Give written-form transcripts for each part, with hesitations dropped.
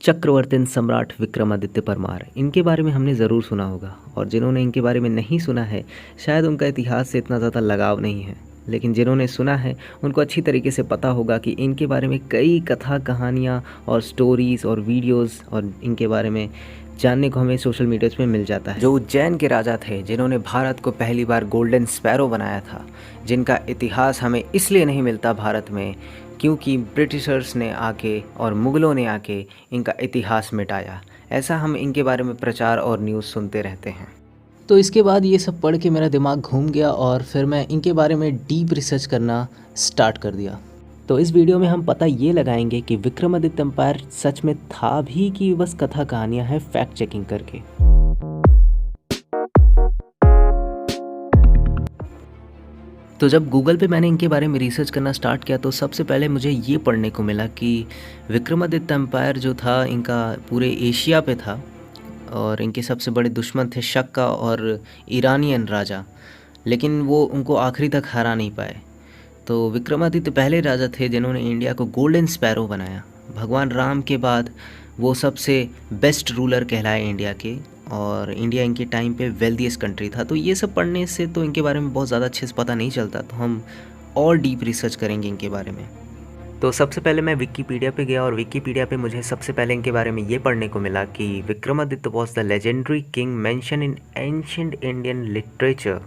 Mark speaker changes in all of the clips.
Speaker 1: चक्रवर्ती सम्राट विक्रमादित्य परमार, इनके बारे में हमने ज़रूर सुना होगा और जिन्होंने इनके बारे में नहीं सुना है शायद उनका इतिहास से इतना ज़्यादा लगाव नहीं है, लेकिन जिन्होंने सुना है उनको अच्छी तरीके से पता होगा कि इनके बारे में कई कथा कहानियाँ और स्टोरीज़ और वीडियोज़ और इनके बारे में जानने को हमें सोशल मीडियाज़ में मिल जाता है। जो उज्जैन के राजा थे जिन्होंने भारत को पहली बार गोल्डन स्पैरो बनाया था, जिनका इतिहास हमें इसलिए नहीं मिलता भारत में क्योंकि ब्रिटिशर्स ने आके और मुग़लों ने आके इनका इतिहास मिटाया। ऐसा हम इनके बारे में प्रचार और न्यूज़ सुनते रहते हैं। तो इसके बाद ये सब पढ़ के मेरा दिमाग घूम गया और फिर मैं इनके बारे में डीप रिसर्च करना स्टार्ट कर दिया। तो इस वीडियो में हम पता ये लगाएंगे कि विक्रमादित्य एम्पायर सच में था भी कि बस कथा कहानियाँ हैं, फैक्ट चेकिंग करके। तो जब गूगल पे मैंने इनके बारे में रिसर्च करना स्टार्ट किया तो सबसे पहले मुझे ये पढ़ने को मिला कि विक्रमादित्य एम्पायर जो था इनका पूरे एशिया पे था और इनके सबसे बड़े दुश्मन थे शक्का और ईरानियन राजा, लेकिन वो उनको आखिरी तक हरा नहीं पाए। तो विक्रमादित्य पहले राजा थे जिन्होंने इंडिया को गोल्डन स्पैरो बनाया। भगवान राम के बाद वो सबसे बेस्ट रूलर कहलाए इंडिया के, और इंडिया इनके टाइम पे वेल्दीएस्ट कंट्री था। तो ये सब पढ़ने से तो इनके बारे में बहुत ज़्यादा अच्छे से पता नहीं चलता, तो हम और डीप रिसर्च करेंगे इनके बारे में। तो सबसे पहले मैं विकीपीडिया पे गया और विकीपीडिया पे मुझे सबसे पहले इनके बारे में ये पढ़ने को मिला कि Vikramaditya was the legendary king mention in ancient Indian literature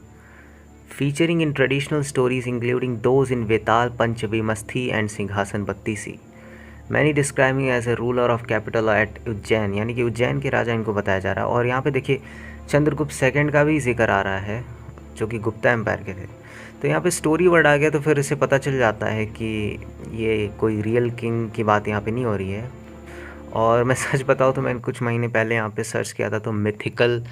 Speaker 1: featuring in traditional stories including those in Vetal, Panchavimasthi and Singhasan Battisi. Many describing as a ruler of capital at Ujjain, यानी कि उज्जैन के राजा इनको बताया जा रहा है। और यहाँ पे देखिए चंद्रगुप्त सेकंड का भी जिक्र आ रहा है जो कि गुप्ता एम्पायर के थे। तो यहाँ पे स्टोरी वर्ड आ गया तो फिर इससे पता चल जाता है कि ये कोई रियल किंग की बात यहाँ पे नहीं हो रही है। और मैं सच बताऊँ तो मैंने कुछ महीने पहले यहाँ पे सर्च किया था तो मिथिकल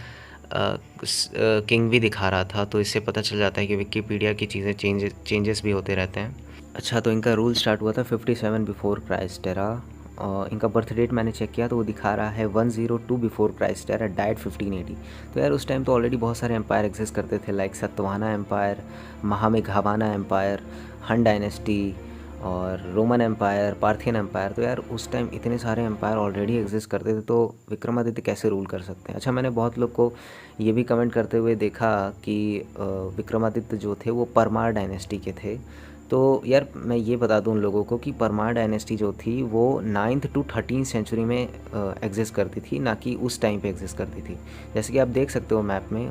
Speaker 1: किंग भी दिखा रहा था, तो इससे पता चल जाता है कि विकीपीडिया की चीज़ें चेंजेस भी होते रहते हैं। अच्छा, तो इनका रूल स्टार्ट हुआ था 57 बिफोर क्राइस्ट एरा, और इनका बर्थ डेट मैंने चेक किया तो वो दिखा रहा है 102 बिफोर क्राइस्ट एरा, डाइड 1580। तो यार उस टाइम तो ऑलरेडी बहुत सारे एम्पायर एग्जिस्ट करते थे, लाइक सतवाहना एम्पायर, महामेघावाना एम्पायर, हन डायनेस्टी और रोमन एम्पायर, पार्थियन एम्पायर। तो यार उस टाइम इतने सारे एम्पायर ऑलरेडी एग्जिस्ट करते थे, तो विक्रमादित्य कैसे रूल कर सकते हैं। अच्छा, मैंने बहुत लोग को ये भी कमेंट करते हुए देखा कि विक्रमादित्य जो थे वो परमार डायनेस्टी के थे। तो यार मैं ये बता दूं उन लोगों को कि परमार डायनेस्टी जो थी वो 9th to 13th सेंचुरी में एग्जिस्ट करती थी, ना कि उस टाइम पे एग्जिस्ट करती थी। जैसे कि आप देख सकते हो मैप में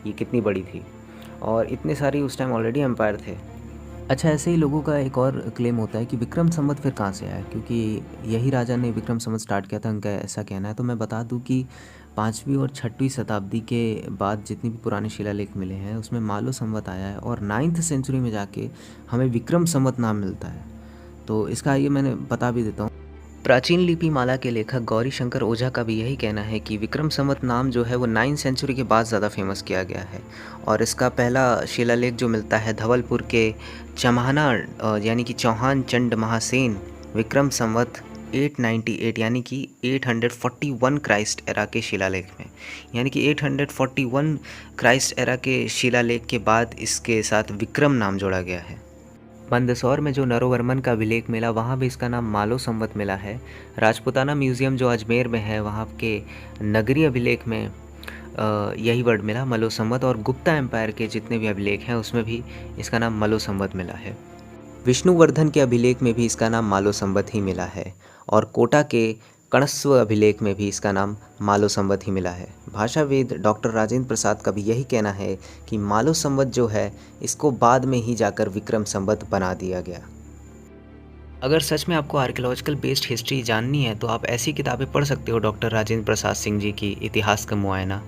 Speaker 1: ये कितनी बड़ी थी और इतने सारी उस टाइम ऑलरेडी एम्पायर थे। अच्छा, ऐसे ही लोगों का एक और क्लेम होता है कि विक्रम संवत फिर कहाँ से आया, क्योंकि यही राजा ने विक्रम संवत स्टार्ट किया था, उनका ऐसा कहना है। तो मैं बता दूं कि 5वीं और 6वीं शताब्दी के बाद जितनी भी पुराने शिलालेख मिले हैं उसमें मालो संवत आया है और 9th सेंचुरी में जाके हमें विक्रम संवत नाम मिलता है। तो इसका ये मैंने बता भी देता हूँ। प्राचीन लिपि माला के लेखक गौरी शंकर ओझा का भी यही कहना है कि विक्रम संवत नाम जो है वो 9th सेंचुरी के बाद ज़्यादा फेमस किया गया है, और इसका पहला शिलालेख जो मिलता है धवलपुर के चम्हाना यानी कि चौहान चंड महासेन विक्रम संवत 898 यानी कि 841 क्राइस्ट एरा के शिलालेख में, यानी कि 841 क्राइस्ट एरा के शिलालेख के बाद इसके साथ विक्रम नाम जोड़ा गया है। मंदसौर में जो नरोवर्मन का अभिलेख मिला वहाँ भी इसका नाम मालो संवत मिला है। राजपुताना म्यूज़ियम जो अजमेर में है वहाँ के नगरी अभिलेख में यही वर्ड मिला, मलो संवत। और गुप्ता एम्पायर के जितने भी अभिलेख हैं उसमें भी इसका नाम मलो संवत मिला है। विष्णुवर्धन के अभिलेख में भी इसका नाम मालो संवत ही मिला है, और कोटा के कणस्व अभिलेख में भी इसका नाम मालो संवत ही मिला है। भाषाविद डॉक्टर राजेंद्र प्रसाद का भी यही कहना है कि मालो संवत जो है इसको बाद में ही जाकर विक्रम संवत बना दिया गया। अगर सच में आपको आर्कियोलॉजिकल बेस्ड हिस्ट्री जाननी है तो आप ऐसी किताबें पढ़ सकते हो डॉक्टर राजेंद्र प्रसाद सिंह जी की इतिहास का मुआयना।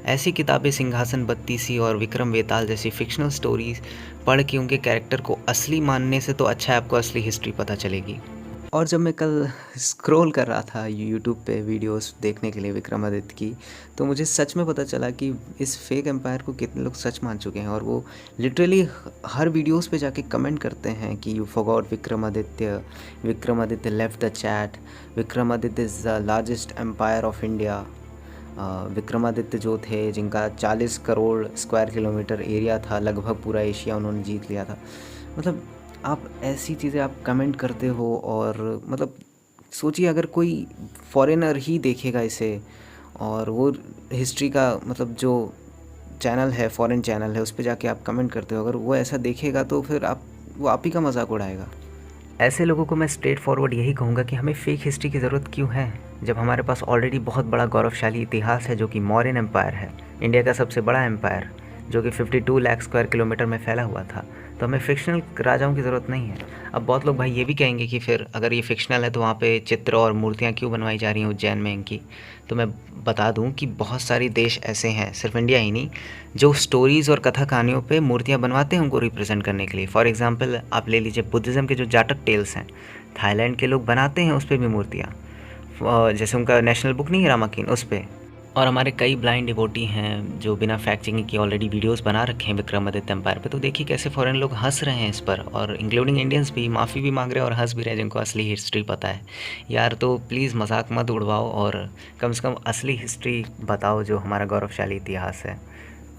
Speaker 1: ऐसी किताबें सिंहासन बत्तीसी और विक्रम वेताल जैसी फिक्शनल स्टोरीज पढ़ के उनके कैरेक्टर को असली मानने से तो अच्छा है आपको असली हिस्ट्री पता चलेगी। और जब मैं कल स्क्रॉल कर रहा था यूट्यूब पे वीडियोस देखने के लिए विक्रमादित्य की, तो मुझे सच में पता चला कि इस फेक एम्पायर को कितने लोग सच मान चुके हैं, और वो लिटरली हर वीडियोस पे जाके कमेंट करते हैं कि you forgot Vikramaditya, Vikramaditya left the chat, Vikramaditya is the largest empire of India. Vikramaditya जो थे जिनका 40 करोड़ स्क्वायर किलोमीटर एरिया था, लगभग पूरा एशिया उन्होंने जीत लिया था। मतलब आप ऐसी चीज़ें आप कमेंट करते हो और मतलब सोचिए अगर कोई फॉरेनर ही देखेगा इसे और वो हिस्ट्री का मतलब जो चैनल है, फॉरेन चैनल है, उस पे जाके आप कमेंट करते हो, अगर वो ऐसा देखेगा तो फिर वो आप ही का मजाक उड़ाएगा। ऐसे लोगों को मैं स्ट्रेट फॉरवर्ड यही कहूँगा कि हमें फेक हिस्ट्री की ज़रूरत क्यों है, जब हमारे पास ऑलरेडी बहुत बड़ा गौरवशाली इतिहास है जो कि मौर्यन एम्पायर है, इंडिया का सबसे बड़ा एम्पायर, जो कि 52 लाख स्क्वायर किलोमीटर में फैला हुआ था। तो हमें फिक्शनल राजाओं की ज़रूरत नहीं है। अब बहुत लोग भाई ये भी कहेंगे कि फिर अगर ये फिक्शनल है तो वहाँ पे चित्र और मूर्तियाँ क्यों बनवाई जा रही हैं उज्जैन में इनकी। तो मैं बता दूं कि बहुत सारे देश ऐसे हैं, सिर्फ इंडिया ही नहीं, जो स्टोरीज़ और कथा कहानियों पे मूर्तियाँ बनवाते हैं उनको रिप्रेजेंट करने के लिए। फॉर एग्जांपल आप ले लीजिए बुद्धिज़्म के जो जाटक टेल्स हैं, थाईलैंड के लोग बनाते हैं उस पर भी मूर्तियाँ। जैसे उनका नेशनल बुक नहीं है रामाकीन, उस पर। और हमारे कई ब्लाइंड डिवोटी हैं जो बिना फैक्ट चेकिंग के ऑलरेडी वीडियोस बना रखे हैं विक्रमादित्य एम्पायर पे। तो देखिए कैसे फॉरेन लोग हंस रहे हैं इस पर, और इंक्लूडिंग इंडियंस भी माफ़ी भी मांग रहे हैं और हंस भी रहे हैं जिनको असली हिस्ट्री पता है। यार तो प्लीज़ मजाक मत उड़वाओ और कम से कम असली हिस्ट्री बताओ जो हमारा गौरवशाली इतिहास है।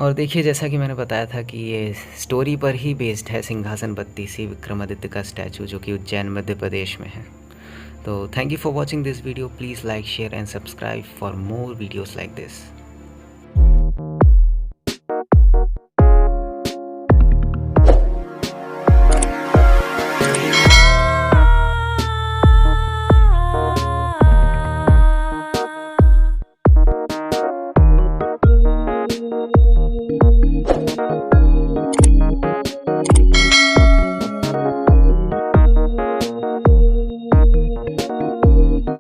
Speaker 1: और देखिए जैसा कि मैंने बताया था कि ये स्टोरी पर ही बेस्ड है सिंहासन बत्तीसी विक्रमादित्य का स्टैचू जो कि उज्जैन मध्य प्रदेश में है। So thank you for watching this video. Please like, share and subscribe for more videos like this.